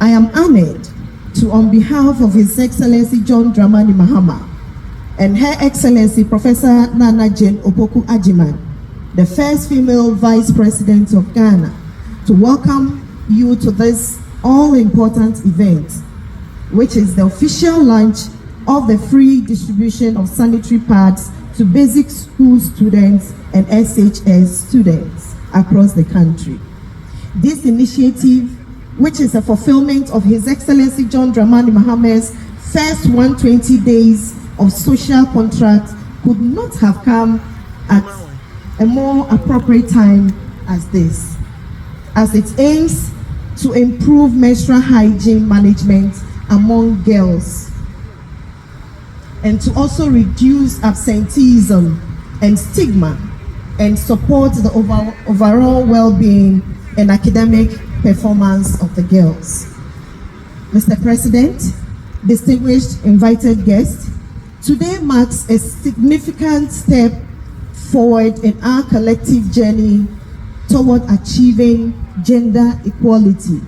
I am honored to, on behalf of His Excellency John Dramani Mahama and Her Excellency Professor Nana Jane Opoku Ajiman, the first female Vice President of Ghana, to welcome you to this all-important event, which is the official launch of the free distribution of sanitary pads to basic school students and SHS students across the country. This initiative, which is a fulfillment of His Excellency John Dramani Mahama's first 120 days of social contract, could not have come at a more appropriate time as this, as it aims to improve menstrual hygiene management among girls and to also reduce absenteeism and stigma and support the overall well-being and academic performance of the girls. Mr. President, distinguished invited guests, today marks a significant step forward in our collective journey toward achieving gender equality,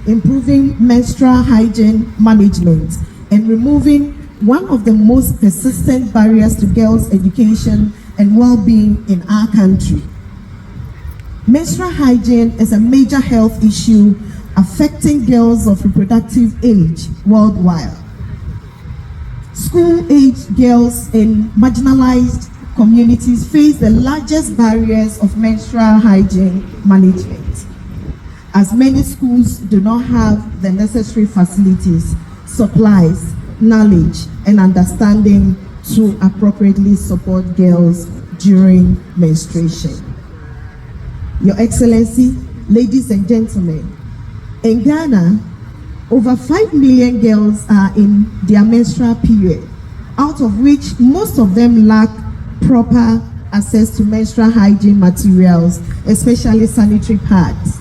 improving menstrual hygiene management, and removing one of the most persistent barriers to girls' education and well-being in our country. Menstrual hygiene is a major health issue affecting girls of reproductive age worldwide. School-aged girls in marginalized communities face the largest barriers of menstrual hygiene management, as many schools do not have the necessary facilities, supplies, knowledge, and understanding to appropriately support girls during menstruation. Your Excellency, ladies and gentlemen, in Ghana, over 5 million girls are in their menstrual period, out of which most of them lack proper access to menstrual hygiene materials, especially sanitary pads.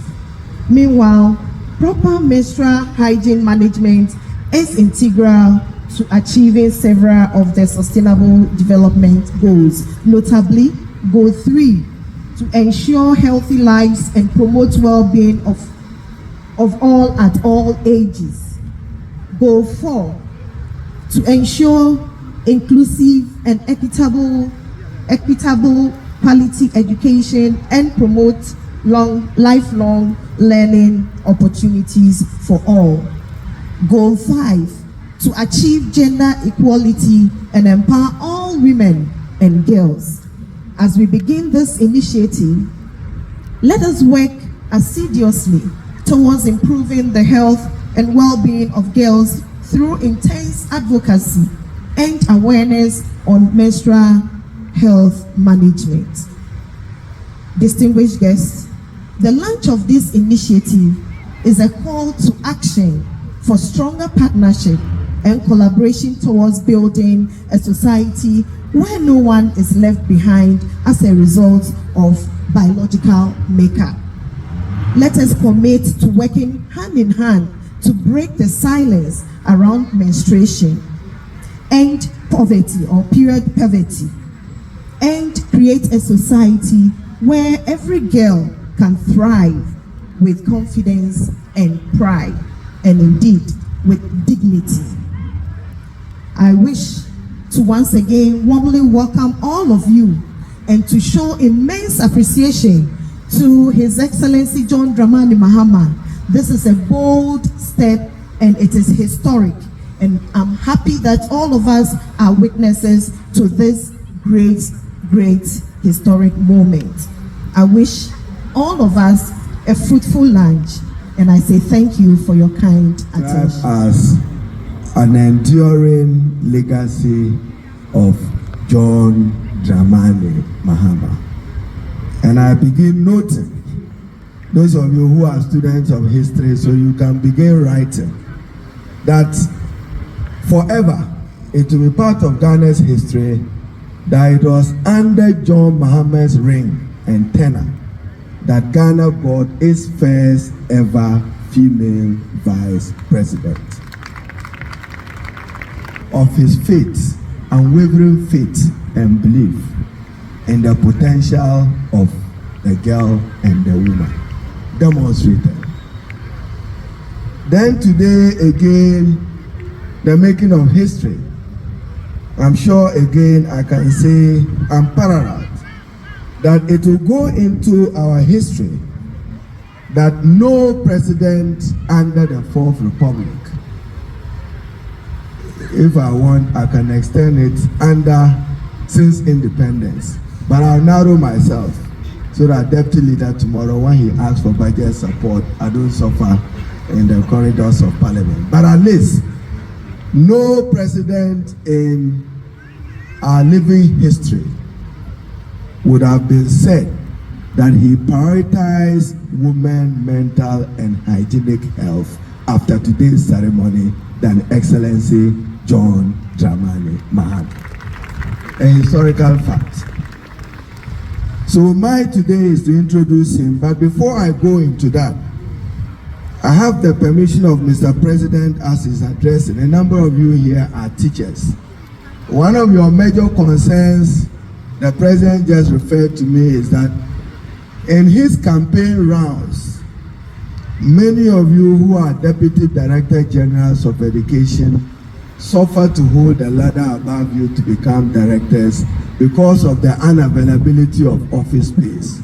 Meanwhile, proper menstrual hygiene management is integral to achieving several of the Sustainable Development Goals, notably Goal 3, to ensure healthy lives and promote well-being of all at all ages. Goal 4, to ensure inclusive and equitable quality education and promote lifelong learning opportunities for all. Goal 5, to achieve gender equality and empower all women and girls. As we begin this initiative, let us work assiduously towards improving the health and well-being of girls through intense advocacy and awareness on menstrual health management. Distinguished guests, the launch of this initiative is a call to action for stronger partnership and collaboration towards building a society where no one is left behind as a result of biological makeup. Let us commit to working hand in hand to break the silence around menstruation, end poverty or period poverty, and create a society where every girl can thrive with confidence and pride, and indeed with dignity. I wish to once again warmly welcome all of you and to show immense appreciation to His Excellency John Dramani Mahama. This is a bold step and it is historic, and I'm happy that all of us are witnesses to this great historic moment. I wish all of us a fruitful lunch, and I say thank you for your kind attention. As an enduring legacy of John Dramani Mahama. And I begin noting, those of you who are students of history, so you can begin writing, that forever it will be part of Ghana's history that it was under John Mahama's reign and tenure that Ghana got its first ever female vice president. Of his faith, unwavering faith and belief in the potential of the girl and the woman demonstrated. Then today again, the making of history. I'm sure again I can say I'm parallel that it will go into our history that no president under the Fourth Republic, if I want, I can extend it since independence. But I'll narrow myself so that Deputy Leader tomorrow, when he asks for budget support, I don't suffer in the corridors of Parliament. But at least, no president in our living history would have been said that he prioritized women's mental and hygienic health after today's ceremony than Excellency John Dramani Mahama. A historical fact. So mine today is to introduce him, but before I go into that, I have the permission of Mr. President as he's addressing. A number of you here are teachers. One of your major concerns the President just referred to me is that in his campaign rounds, many of you who are Deputy Director Generals of Education suffer to hold the ladder above you to become directors because of the unavailability of office space.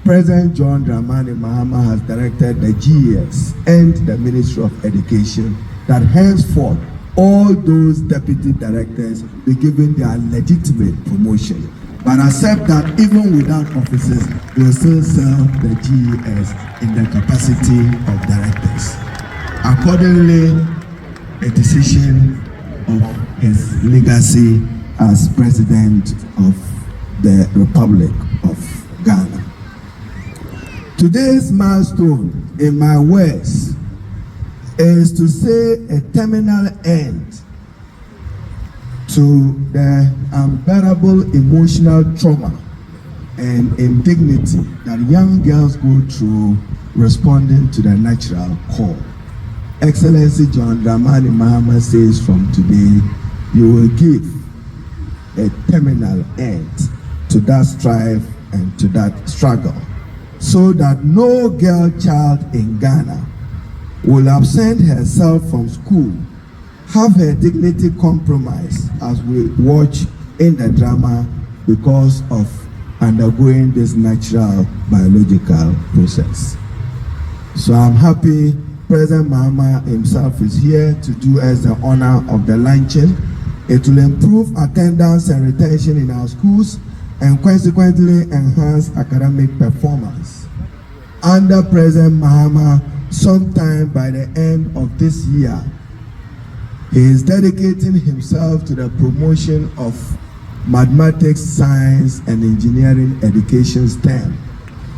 President John Dramani Mahama has directed the GES and the Ministry of Education that henceforth all those deputy directors be given their legitimate promotion. But accept that even without offices, they will still serve the GES in the capacity of directors. Accordingly, a decision of his legacy as President of the Republic of Ghana. Today's milestone, in my words, is to say a terminal end to the unbearable emotional trauma and indignity that young girls go through responding to the natural call. Excellency John Dramani Mahama says from today, you will give a terminal end to that strife and to that struggle, so that no girl child in Ghana will absent herself from school, have her dignity compromised as we watch in the drama because of undergoing this natural biological process. So I'm happy President Mahama himself is here to do us the honor of the luncheon. It will improve attendance and retention in our schools and consequently enhance academic performance. Under President Mahama, sometime by the end of this year, he is dedicating himself to the promotion of mathematics, science, and engineering education STEM.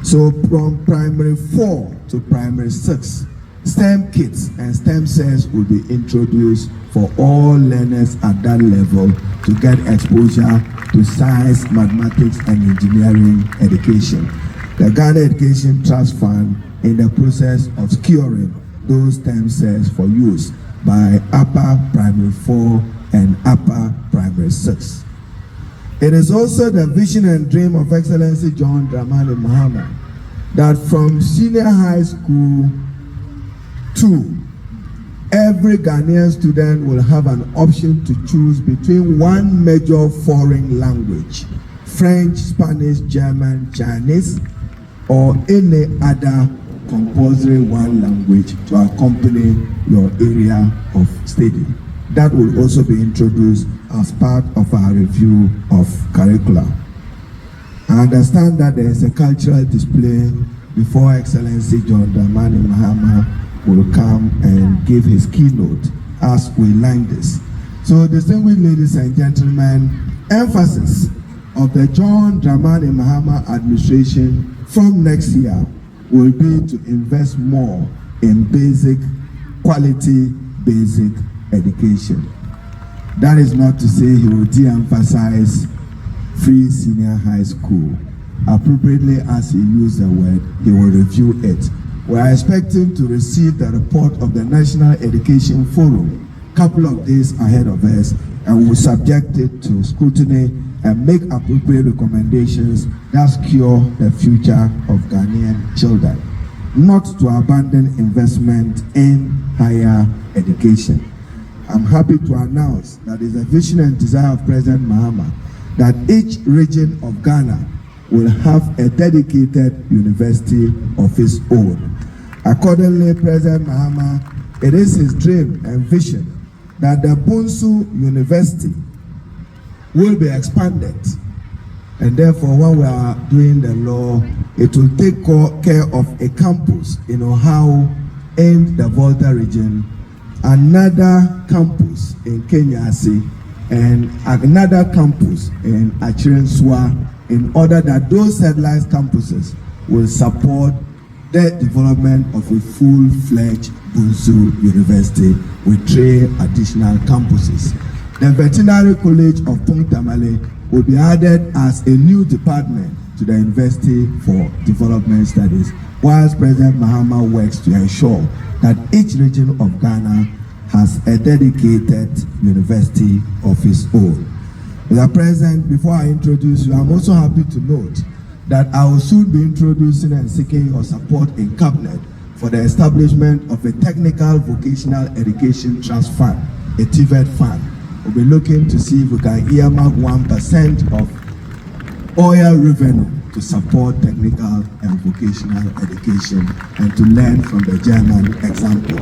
So from primary 4 to primary 6, STEM kits and STEM cells will be introduced for all learners at that level to get exposure to science, mathematics, and engineering education. The Ghana Education Trust Fund in the process of securing those STEM cells for use by upper primary 4 and upper primary 6. It is also the vision and dream of Excellency John Dramani Mahama that from senior high school to every Ghanaian student will have an option to choose between one major foreign language, French, Spanish, German, Chinese, or any other compulsory one language to accompany your area of study. That will also be introduced as part of our review of curricula. I understand that there is a cultural display before Excellency John Dramani Mahama will come and give his keynote as we line this. So, distinguished ladies and gentlemen, emphasis of the John Dramani Mahama administration from next year will be to invest more in basic, quality basic education. That is not to say he will de-emphasize free senior high school. Appropriately as he used the word, he will review it. We are expecting to receive the report of the National Education Forum a couple of days ahead of us, and we will subject it to scrutiny and make appropriate recommendations that secure the future of Ghanaian children. not to abandon investment in higher education. I'm happy to announce that it's a vision and desire of President Mahama that each region of Ghana will have a dedicated university of its own. Accordingly, President Mahama, it is his dream and vision that the Bunsu University will be expanded. And therefore, when we are doing the law, it will take care of a campus in Ohio in the Volta region, another campus in Kenyasi, and another campus in Achirenswa, in order that those satellite campuses will support the development of a full-fledged Bunsu University with 3 additional campuses. The Veterinary College of Pongtamale will be added as a new department to the University for Development Studies, whilst President Mahama works to ensure that each region of Ghana has a dedicated university of its own. Mr. President, before I introduce you, I'm also happy to note that I will soon be introducing and seeking your support in Cabinet for the establishment of a Technical Vocational Education Trust Fund, a TVET fund. We'll be looking to see if we can earmark 1% of oil revenue to support technical and vocational education and to learn from the German example.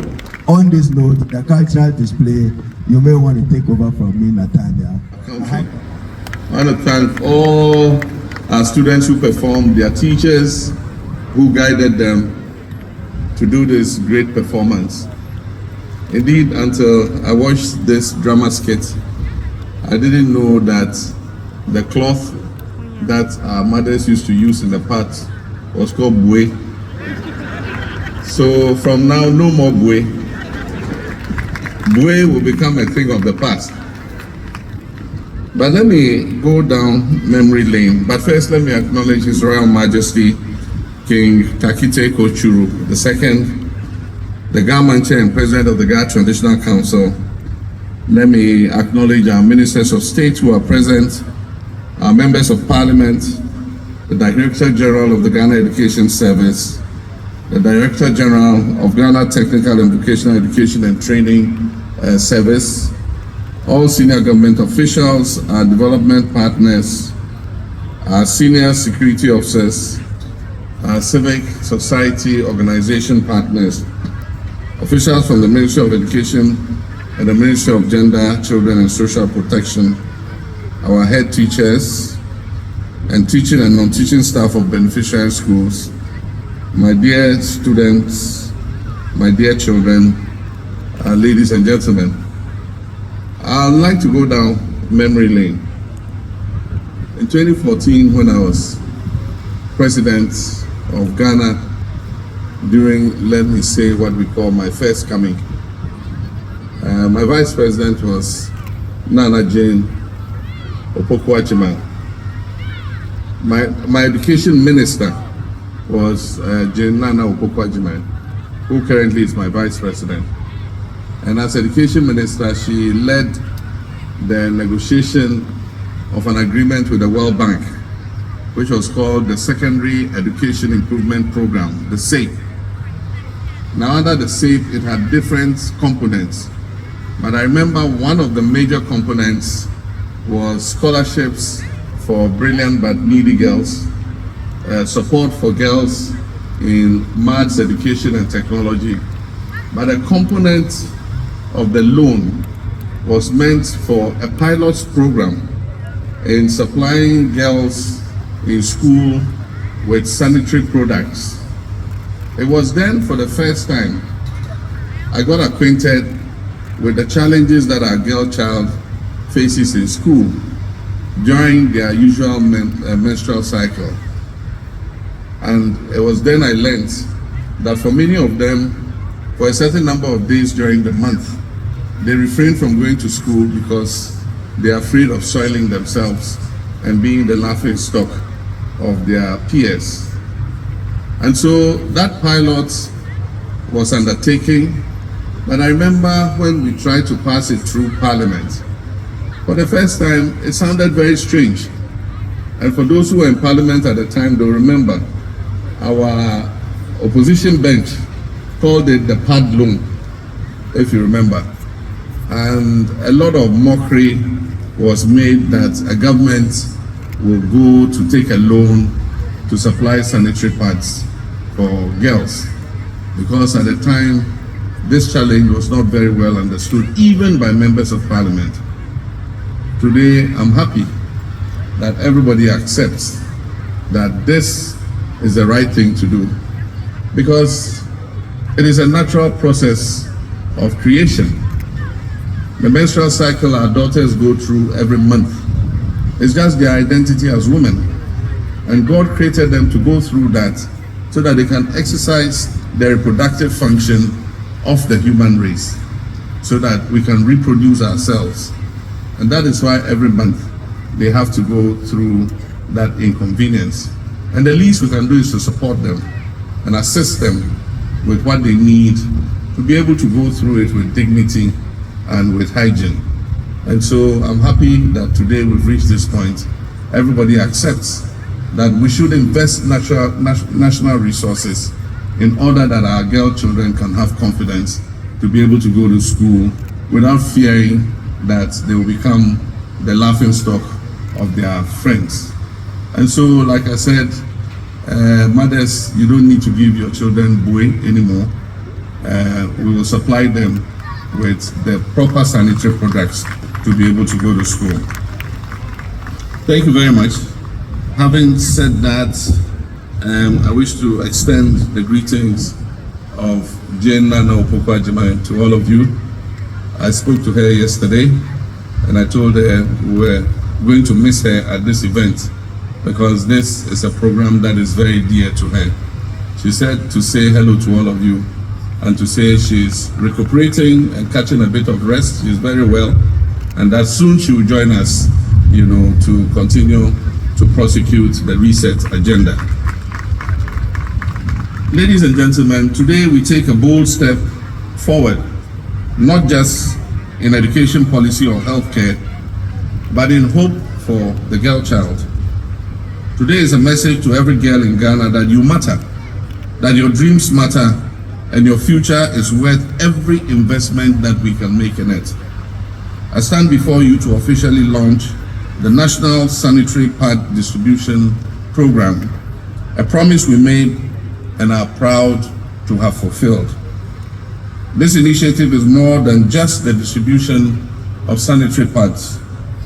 On this note, the cultural display, you may want to take over from me, Nathaniel. I want to thank all our students who performed, their teachers who guided them to do this great performance. Indeed, until I watched this drama skit, I didn't know that the cloth that our mothers used to use in the pot was called bue. So from now, no more bue. Bue will become a thing of the past. But let me go down memory lane. But first, let me acknowledge His Royal Majesty, King Takite Kochuru II, the Government Chair and President of the Ghana Traditional Council. Let me acknowledge our Ministers of State who are present, our Members of Parliament, the Director General of the Ghana Education Service, the Director General of Ghana Technical and Vocational Education and Training Service, all senior government officials, our development partners, our senior security officers, our civic society organization partners, officials from the Ministry of Education and the Ministry of Gender, Children and Social Protection, our head teachers, and teaching and non-teaching staff of beneficiary schools, my dear students, my dear children, ladies and gentlemen. I'd like to go down memory lane. In 2014, when I was president of Ghana, during, let me say, what we call my first coming, my vice president was Nana Jane Opoku-Agyeman. My education minister was Jane Nana Opoku-Agyeman, who currently is my vice president. And as education minister, she led the negotiation of an agreement with the World Bank, which was called the Secondary Education Improvement Program, the SAPE. Now under the SAPE, it had different components, but I remember one of the major components was scholarships for brilliant but needy girls, support for girls in maths, education and technology. But a component of the loan was meant for a pilot program in supplying girls in school with sanitary products. It was then for the first time I got acquainted with the challenges that our girl child faces in school during their usual menstrual cycle. And it was then I learned that for many of them, for a certain number of days during the month, they refrain from going to school because they are afraid of soiling themselves and being the laughing stock of their peers. And so that pilot was undertaken, but I remember when we tried to pass it through Parliament, for the first time, it sounded very strange. And for those who were in Parliament at the time, they'll remember our opposition bench called it the pad loan, if you remember. And a lot of mockery was made that a government will go to take a loan to supply sanitary pads for girls, because at the time this challenge was not very well understood even by members of parliament. Today I'm happy that everybody accepts that this is the right thing to do, because it is a natural process of creation. The menstrual cycle our daughters go through every month is just their identity as women, and God created them to go through that so that they can exercise the reproductive function of the human race, so that we can reproduce ourselves. And that is why every month they have to go through that inconvenience. And the least we can do is to support them and assist them with what they need to be able to go through it with dignity and with hygiene. And so I'm happy that today we've reached this point. Everybody accepts that we should invest national resources in order that our girl children can have confidence to be able to go to school without fearing that they will become the laughing stock of their friends. And so, like I said, mothers, you don't need to give your children buoy anymore. We will supply them with the proper sanitary products to be able to go to school. Thank you very much. Having said that, I wish to extend the greetings of Jane Nana Opoku-Agyeman to all of you. I spoke to her yesterday and I told her we were going to miss her at this event because this is a program that is very dear to her. She said to say hello to all of you and to say she's recuperating and catching a bit of rest. She's very well, and that soon she will join us, to continue to prosecute the reset agenda. Ladies and gentlemen, today we take a bold step forward, not just in education policy or healthcare, but in hope for the girl child. Today is a message to every girl in Ghana that you matter, that your dreams matter, and your future is worth every investment that we can make in it. I stand before you to officially launch the National Sanitary Pad Distribution Program, a promise we made and are proud to have fulfilled. This initiative is more than just the distribution of sanitary pads.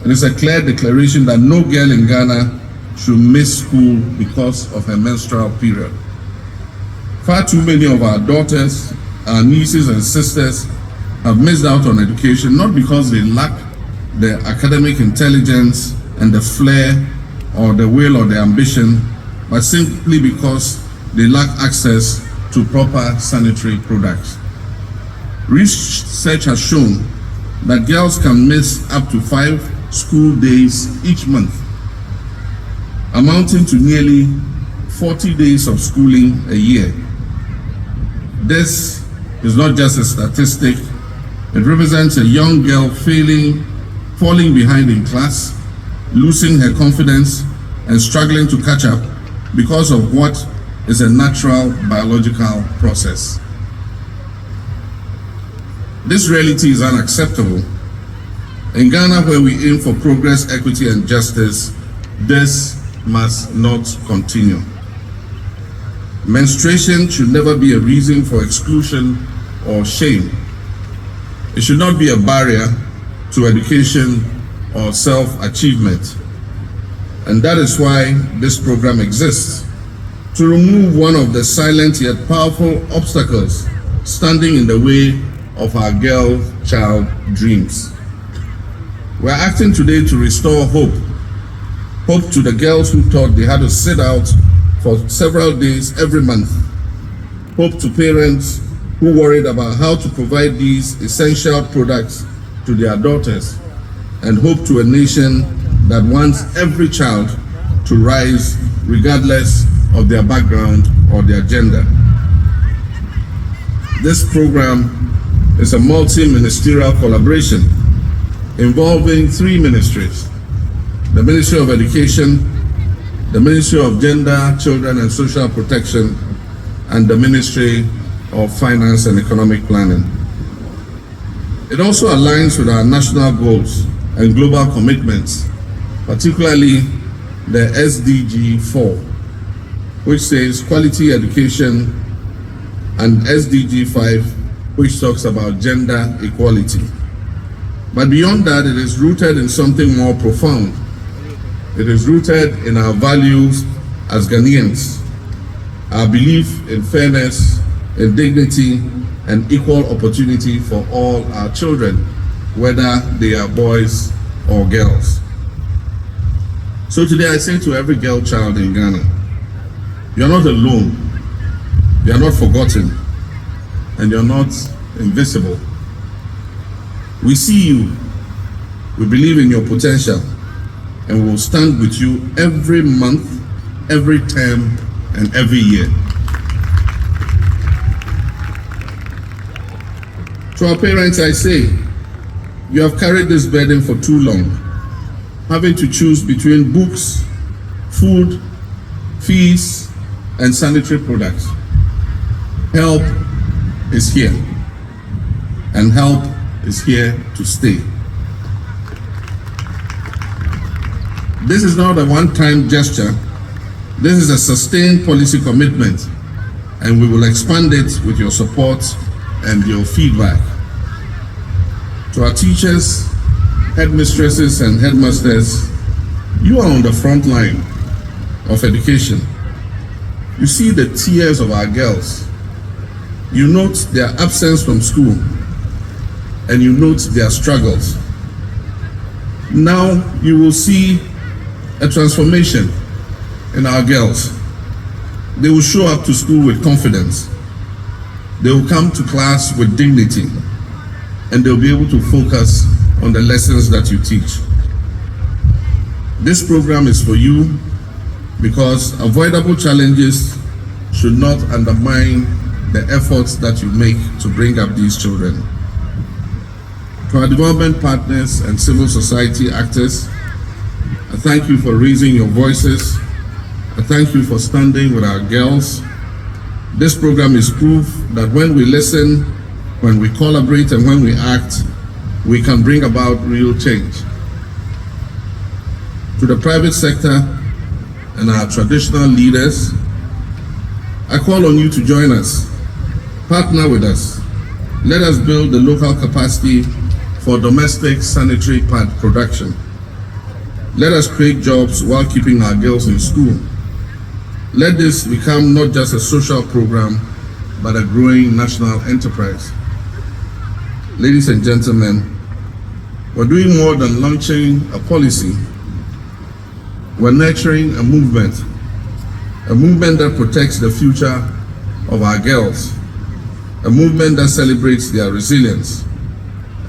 It is a clear declaration that no girl in Ghana should miss school because of her menstrual period. Far too many of our daughters, our nieces and sisters have missed out on education, not because they lack the academic intelligence and the flair or the will or the ambition, but simply because they lack access to proper sanitary products. Research has shown that girls can miss up to 5 school days each month, amounting to nearly 40 days of schooling a year. This is not just a statistic, it represents a young girl falling behind in class, losing her confidence, and struggling to catch up because of what is a natural biological process. This reality is unacceptable. In Ghana, where we aim for progress, equity, and justice, this must not continue. Menstruation should never be a reason for exclusion or shame. It should not be a barrier to education or self-achievement. And that is why this program exists, to remove one of the silent yet powerful obstacles standing in the way of our girl child dreams. We're acting today to restore hope to the girls who thought they had to sit out for several days every month, hope to parents who worried about how to provide these essential products to their daughters, and hope to a nation that wants every child to rise regardless of their background or their gender. This program is a multi-ministerial collaboration involving 3 ministries: the Ministry of Education, the Ministry of Gender, Children and Social Protection, and the Ministry of Finance and Economic Planning. It also aligns with our national goals and global commitments, particularly the SDG 4, which says quality education, and SDG 5, which talks about gender equality. But beyond that, it is rooted in something more profound. It is rooted in our values as Ghanaians, our belief in fairness, in dignity, and equal opportunity for all our children, whether they are boys or girls. So today I say to every girl child in Ghana, you are not alone, you are not forgotten, and you are not invisible. We see you, we believe in your potential, and we will stand with you every month, every term, and every year. To our parents, I say, you have carried this burden for too long, having to choose between books, food, fees, and sanitary products. Help is here, and help is here to stay. This is not a one-time gesture. This is a sustained policy commitment, and we will expand it with your support and your feedback. To our teachers, headmistresses, and headmasters, you are on the front line of education. You see the tears of our girls. You note their absence from school, and you note their struggles. Now you will see a transformation in our girls. They will show up to school with confidence. They will come to class with dignity, and they'll be able to focus on the lessons that you teach. This program is for you because avoidable challenges should not undermine the efforts that you make to bring up these children. To our development partners and civil society actors, I thank you for raising your voices. I thank you for standing with our girls. This program is proof that when we listen, when we collaborate, and when we act, we can bring about real change. To the private sector and our traditional leaders, I call on you to join us, partner with us. Let us build the local capacity for domestic sanitary pad production. Let us create jobs while keeping our girls in school. Let this become not just a social program, but a growing national enterprise. Ladies and gentlemen, we're doing more than launching a policy. We're nurturing a movement that protects the future of our girls, a movement that celebrates their resilience,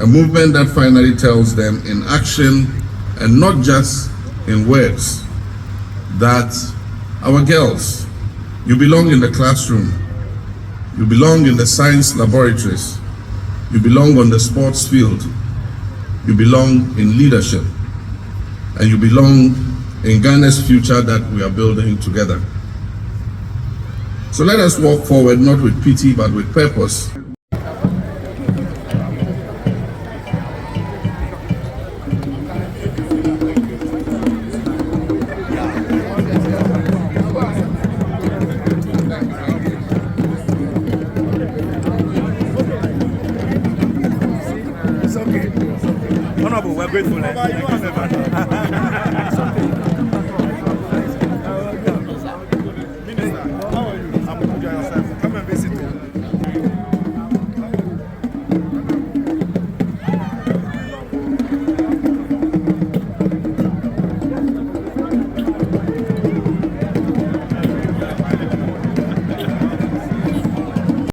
a movement that finally tells them in action and not just in words that our girls, you belong in the classroom, you belong in the science laboratories, you belong on the sports field, you belong in leadership, and you belong in Ghana's future that we are building together. So let us walk forward not with pity but with purpose. It's okay. Honorable, we're grateful. Minister.